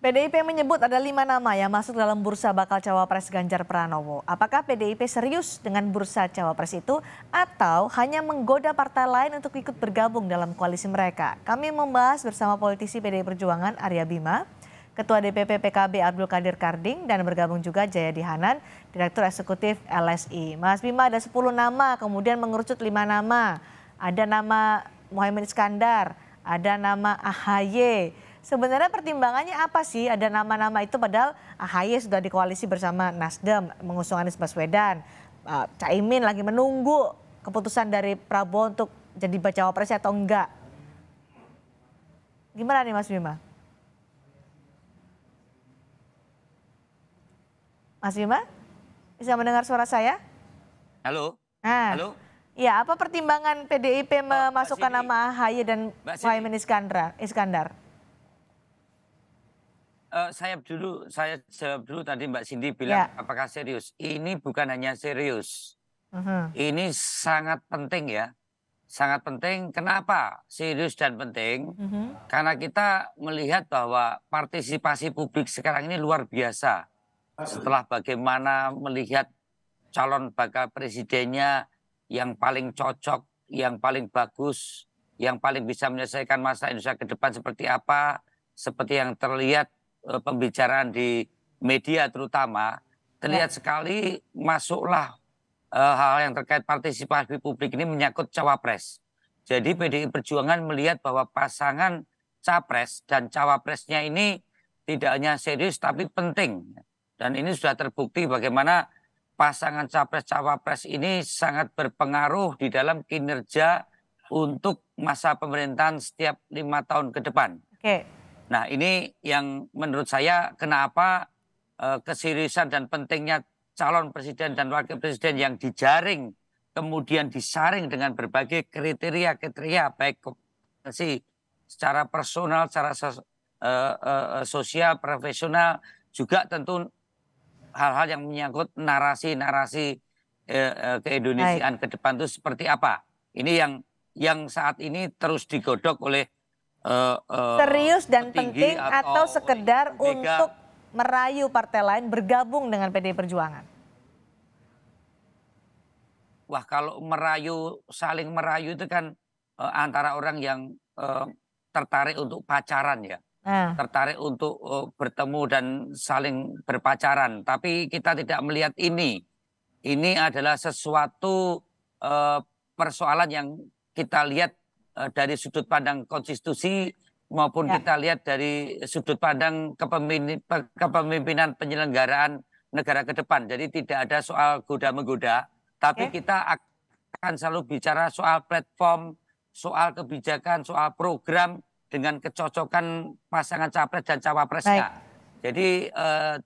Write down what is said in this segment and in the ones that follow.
PDIP menyebut ada 5 nama yang masuk dalam bursa bakal cawapres Ganjar Pranowo. Apakah PDIP serius dengan bursa cawapres itu atau hanya menggoda partai lain untuk ikut bergabung dalam koalisi mereka? Kami membahas bersama politisi PDI Perjuangan Arya Bima, Ketua DPP PKB Abdul Qadir Karding, dan bergabung juga Jayadi Hanan, Direktur Eksekutif LSI. Mas Bima, ada 10 nama, kemudian mengerucut 5 nama. Ada nama Muhaimin Iskandar, ada nama AHY. Sebenarnya pertimbangannya apa sih ada nama-nama itu, padahal AHY sudah dikoalisi bersama Nasdem mengusung Anies Baswedan. Caimin lagi menunggu keputusan dari Prabowo untuk jadi bacawa pres atau enggak. Gimana nih Mas Bima? Mas Bima, bisa mendengar suara saya? Halo. Nah, halo. Ya, apa pertimbangan PDIP memasukkan nama AHY dan Muhaimin Iskandar? Saya jawab dulu tadi Mbak Cindy bilang apakah serius. Ini bukan hanya serius. Ini sangat penting ya. Sangat penting. Kenapa serius dan penting? Karena kita melihat bahwa partisipasi publik sekarang ini luar biasa. Setelah bagaimana melihat calon bakal presidennya yang paling cocok, yang paling bagus, yang paling bisa menyelesaikan masalah Indonesia ke depan seperti apa, seperti yang terlihat pembicaraan di media terutama, terlihat sekali masuklah hal-hal yang terkait partisipasi publik ini menyangkut cawapres. Jadi PDI Perjuangan melihat bahwa pasangan capres dan cawapresnya ini tidak hanya serius tapi penting. Dan ini sudah terbukti bagaimana pasangan capres-cawapres ini sangat berpengaruh di dalam kinerja untuk masa pemerintahan setiap 5 tahun ke depan. Nah, ini yang menurut saya kenapa keseriusan dan pentingnya calon presiden dan wakil presiden yang dijaring kemudian disaring dengan berbagai kriteria baik kompetensi secara personal, secara sosial, profesional, juga tentu hal-hal yang menyangkut narasi-narasi keindonesiaan ke depan itu seperti apa. Ini yang saat ini terus digodok oleh serius dan penting atau sekedar untuk merayu partai lain bergabung dengan PDI Perjuangan? Wah, kalau saling merayu itu kan antara orang yang tertarik untuk pacaran ya. Tertarik untuk bertemu dan saling berpacaran. Tapi kita tidak melihat ini. Ini adalah sesuatu persoalan yang kita lihat dari sudut pandang konstitusi maupun kita lihat dari sudut pandang kepemimpinan penyelenggaraan negara ke depan. Jadi tidak ada soal goda-menggoda, tapi kita akan selalu bicara soal platform, soal kebijakan, soal program dengan kecocokan pasangan capres dan cawapresnya. Jadi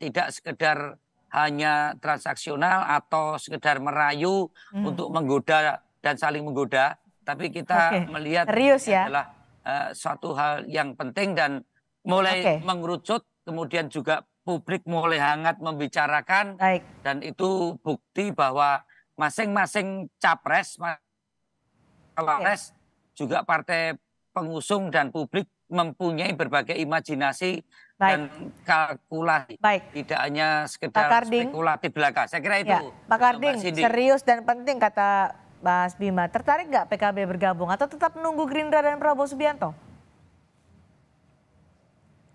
tidak sekedar hanya transaksional atau sekedar merayu untuk menggoda dan saling menggoda, tapi kita melihat serius ya? Adalah suatu hal yang penting dan mulai mengerucut, kemudian juga publik mulai hangat membicarakan, dan itu bukti bahwa masing-masing capres, cawapres juga partai pengusung dan publik mempunyai berbagai imajinasi dan kalkulasi, tidak hanya sekedar spekulatif belaka. Saya kira itu. Pak Karding, serius dan penting kata Mas Bima. Tertarik nggak PKB bergabung atau tetap menunggu Gerindra dan Prabowo Subianto?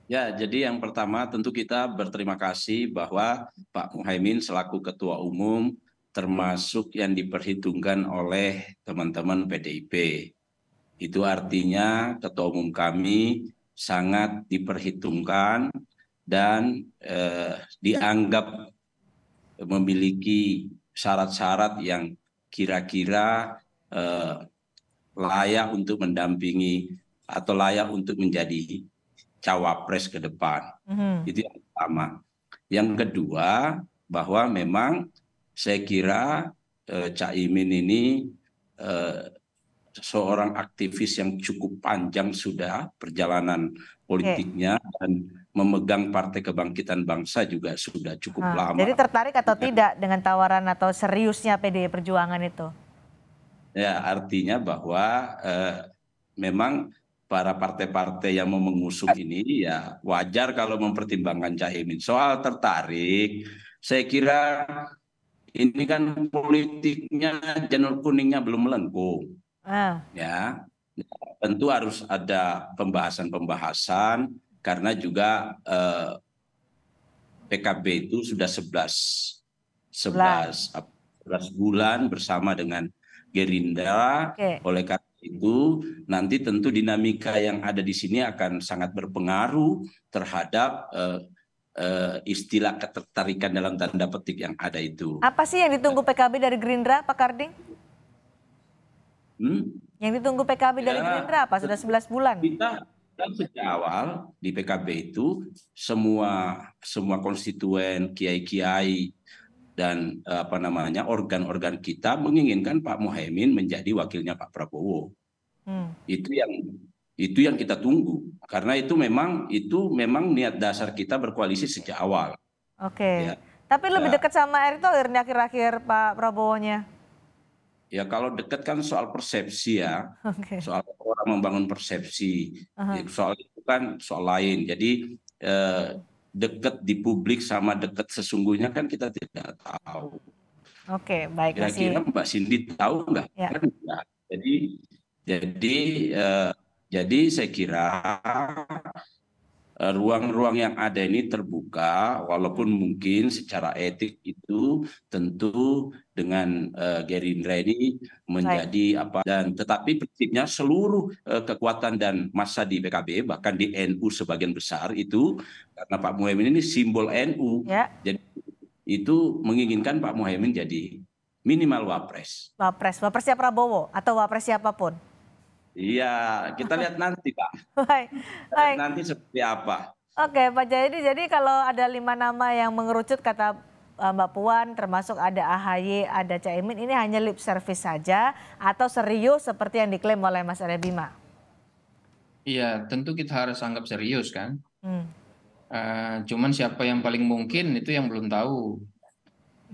Ya, jadi yang pertama tentu kita berterima kasih bahwa Pak Muhaimin selaku Ketua Umum termasuk yang diperhitungkan oleh teman-teman PDIP. Itu artinya Ketua Umum kami sangat diperhitungkan dan dianggap memiliki syarat-syarat yang kira-kira layak untuk mendampingi atau layak untuk menjadi cawapres ke depan. Itu yang pertama. Yang kedua, bahwa memang saya kira Caimin ini seorang aktivis yang cukup panjang sudah perjalanan politiknya dan memegang Partai Kebangkitan Bangsa juga sudah cukup lama. Jadi tertarik atau tidak dengan tawaran atau seriusnya PDI Perjuangan itu? Ya, artinya bahwa memang para partai-partai yang mau mengusung ini ya wajar kalau mempertimbangkan Caimin. Soal tertarik, saya kira ini kan politiknya janur kuningnya belum melengkung. Ya, tentu harus ada pembahasan-pembahasan karena juga PKB itu sudah 11 bulan bersama dengan Gerindra. Oleh karena itu nanti tentu dinamika yang ada di sini akan sangat berpengaruh terhadap istilah ketertarikan dalam tanda petik yang ada itu. Apa sih yang ditunggu PKB dari Gerindra, Pak Karding? Yang ditunggu PKB dari Gerindra apa? Sudah 11 bulan. Kita sejak awal di PKB itu semua konstituen, kiai-kiai dan organ-organ kita menginginkan Pak Muhaimin menjadi wakilnya Pak Prabowo. Itu yang kita tunggu karena itu memang niat dasar kita berkoalisi sejak awal. Oke. Ya. Tapi lebih dekat sama Erick Thohir nih akhir-akhir Pak Prabowo-nya. Ya kalau dekat kan soal persepsi ya, soal orang membangun persepsi, soal itu kan soal lain. Jadi dekat di publik sama dekat sesungguhnya kan kita tidak tahu. Oke, baik. Kira-kira Mbak Cindy tahu nggak? Ya. Kan enggak. Jadi saya kira ruang-ruang yang ada ini terbuka, walaupun mungkin secara etik itu tentu dengan Gerindra ini menjadi tetapi prinsipnya seluruh kekuatan dan massa di PKB bahkan di NU sebagian besar itu karena Pak Muhaimin ini simbol NU, jadi itu menginginkan Pak Muhaimin jadi minimal wapres. Wapresnya Prabowo atau wapres siapapun. Iya, kita lihat nanti Pak. Baik. Nanti seperti apa. Oke Pak Jayadi, jadi kalau ada 5 nama yang mengerucut kata Mbak Puan termasuk ada AHY, ada Caimin, ini hanya lip service saja atau serius seperti yang diklaim oleh Mas Arya Bima? Iya, tentu kita harus anggap serius kan. Cuman siapa yang paling mungkin itu yang belum tahu.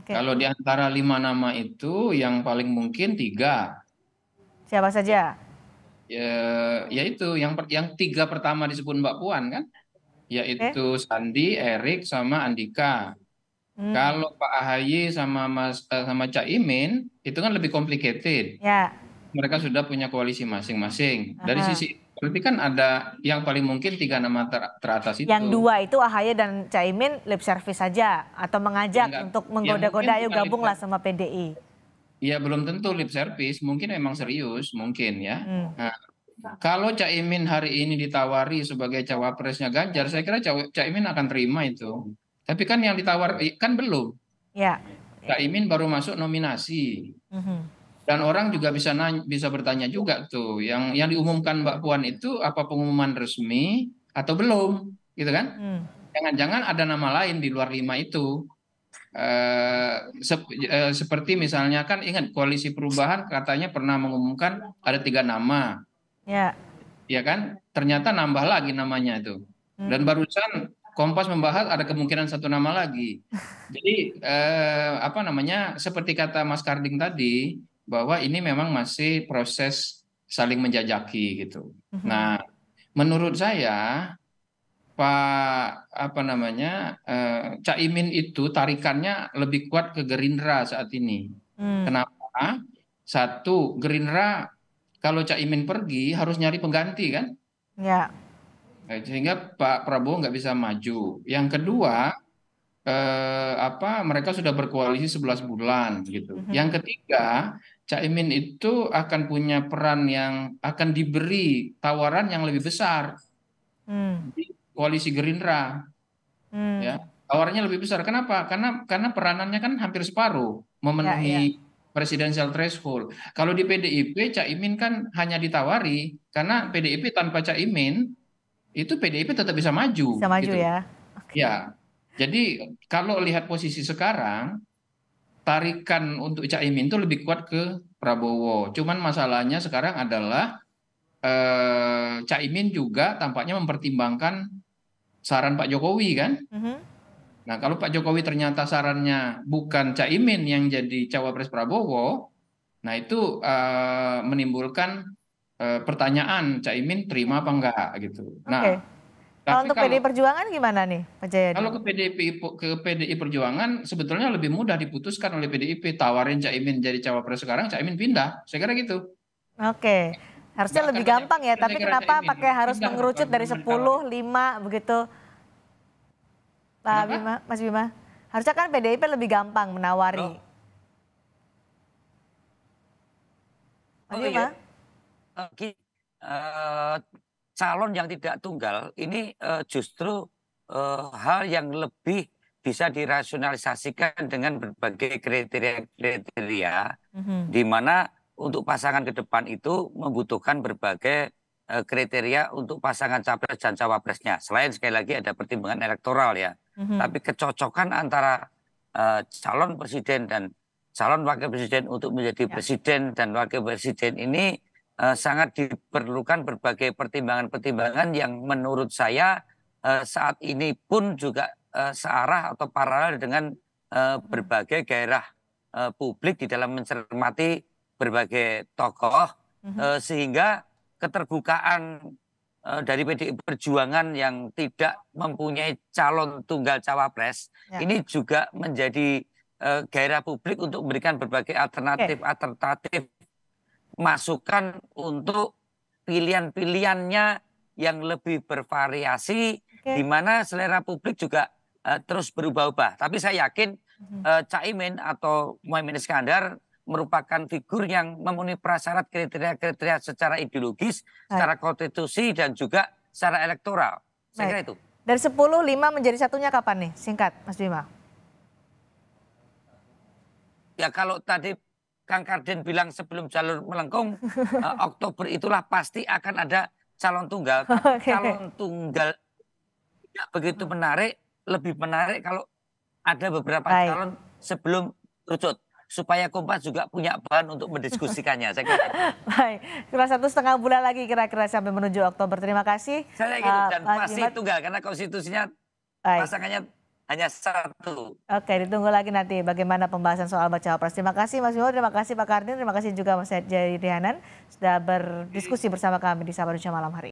Kalau di antara 5 nama itu yang paling mungkin 3. Siapa saja? Yaitu yang 3 pertama disebut Mbak Puan kan, yaitu Sandi, Erik sama Andika. Kalau Pak AHY sama Caimin itu kan lebih complicated. Mereka sudah punya koalisi masing-masing. Dari sisi politik kan ada yang paling mungkin 3 nama teratas itu. Yang 2 itu AHY dan Caimin lip service saja atau mengajak untuk menggoda-goda ayo gabunglah sama PDI. Ya belum tentu lip service, mungkin memang serius, mungkin ya. Nah, kalau Caimin hari ini ditawari sebagai cawapresnya Ganjar, saya kira Caimin akan terima itu. Tapi kan yang ditawar kan belum. Ya. Caimin baru masuk nominasi. Dan orang juga bisa bertanya juga tuh, yang diumumkan Mbak Puan itu apa pengumuman resmi atau belum, gitu kan? Jangan-jangan ada nama lain di luar 5 itu. Seperti misalnya kan ingat Koalisi Perubahan katanya pernah mengumumkan ada 3 nama, ya kan? Ternyata nambah lagi namanya itu, dan barusan Kompas membahas ada kemungkinan 1 nama lagi. Jadi seperti kata Mas Karding tadi bahwa ini memang masih proses saling menjajaki gitu. Nah, menurut saya Caimin itu tarikannya lebih kuat ke Gerindra saat ini. Kenapa? 1, Gerindra kalau Caimin pergi harus nyari pengganti kan? Ya. Sehingga Pak Prabowo nggak bisa maju. Yang kedua, mereka sudah berkoalisi 11 bulan gitu. Yang ketiga, Caimin itu akan punya peran yang akan diberi tawaran yang lebih besar. Koalisi Gerindra, ya tawarannya lebih besar. Kenapa? Karena peranannya kan hampir separuh memenuhi presidensial threshold. Kalau di PDIP, Caimin kan hanya ditawari karena PDIP tanpa Caimin itu PDIP tetap bisa maju. Bisa maju gitu. Ya. Jadi kalau lihat posisi sekarang, tarikan untuk Caimin itu lebih kuat ke Prabowo. Cuman masalahnya sekarang adalah Caimin juga tampaknya mempertimbangkan saran Pak Jokowi kan. Nah kalau Pak Jokowi ternyata sarannya bukan Caimin yang jadi cawapres Prabowo, nah itu menimbulkan pertanyaan Caimin terima apa enggak gitu. Oke. Nah, Kalau tapi untuk PDI Perjuangan gimana nih, Pak Jayadi? kalau ke PDI Perjuangan sebetulnya lebih mudah diputuskan oleh PDIP, tawarin Caimin jadi cawapres sekarang, Caimin pindah. Saya kira gitu. Oke. Harusnya Nggak lebih akan gampang ya, banyak tapi saya kira kenapa Caimin. pakai harus Pindah mengerucut bukan dari cuma 10, ditawarin. 5 begitu? Pak Kenapa? Bima, Mas Bima. Harusnya kan PDIP lebih gampang menawari. Loh. Mas Oh Bima? iya, calon yang tidak tunggal ini justru hal yang lebih bisa dirasionalisasikan dengan berbagai kriteria-kriteria, di mana untuk pasangan ke depan itu membutuhkan berbagai kriteria untuk pasangan capres dan cawapresnya. Selain sekali lagi ada pertimbangan elektoral ya, tapi kecocokan antara calon presiden dan calon wakil presiden untuk menjadi presiden dan wakil presiden ini sangat diperlukan berbagai pertimbangan-pertimbangan yang menurut saya saat ini pun juga searah atau paralel dengan berbagai gairah publik di dalam mencermati berbagai tokoh, sehingga keterbukaan dari PDI Perjuangan yang tidak mempunyai calon tunggal cawapres ini juga menjadi gairah publik untuk memberikan berbagai alternatif masukan untuk pilihan-pilihannya yang lebih bervariasi, di mana selera publik juga terus berubah-ubah. Tapi saya yakin Caimin atau Muhaimin Iskandar merupakan figur yang memenuhi prasyarat kriteria-kriteria secara ideologis, secara konstitusi, dan juga secara elektoral. Saya kira itu. Dari 10, 5 menjadi satunya kapan nih? Singkat, Mas Bima. Ya kalau tadi Kang Karden bilang sebelum jalur melengkung, Oktober itulah pasti akan ada calon tunggal. Calon tunggal tidak begitu menarik, lebih menarik kalau ada beberapa calon sebelum kerucut. Supaya Kompas juga punya bahan untuk mendiskusikannya. Saya kira. Baik, kira 1,5 bulan lagi kira-kira sampai menuju Oktober. Terima kasih. Saya gitu, dan pasti tunggal karena konstitusinya pasangannya hanya satu. Oke, ditunggu lagi nanti bagaimana pembahasan soal baca pres. Terima kasih Mas Bima, terima kasih Pak Kardin, terima kasih juga Mas Jayadi Hanan sudah berdiskusi bersama kami di Sapa Indonesia Malam hari ini.